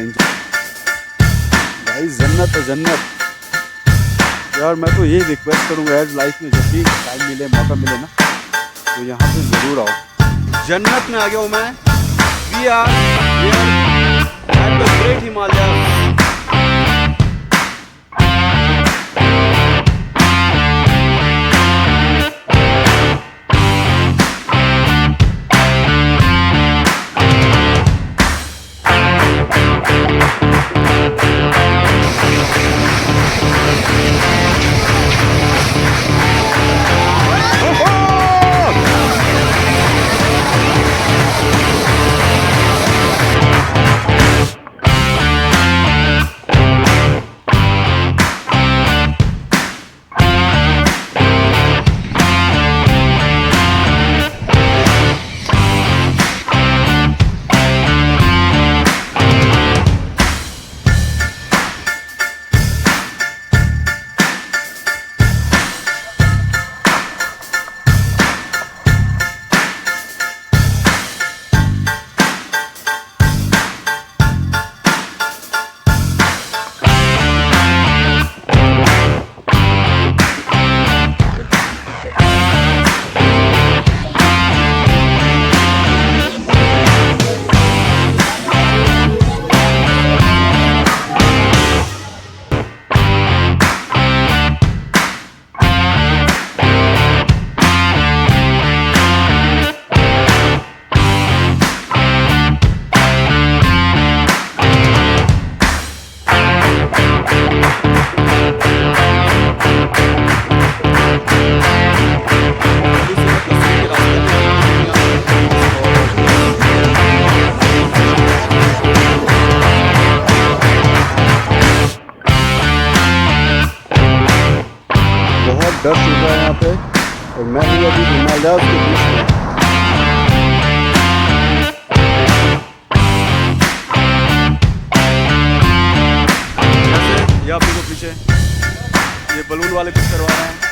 Range. Guys जन्नत है जन्नत यार। मैं तो यही रिक्वेस्ट करूँगा यार, लाइफ में जब भी टाइम मिले, मौका मिले ना, तो यहाँ पे ज़रूर आओ। जन्नत में आ गया हूँ मैं। We are at the great Himalaya. डर चल रहा है यहाँ पे, और मैं भी अभी हिमालयाज़ के बीच में। जैसे ये आप देखो पीछे, ये बलून वाले कुछ करवा रहे हैं।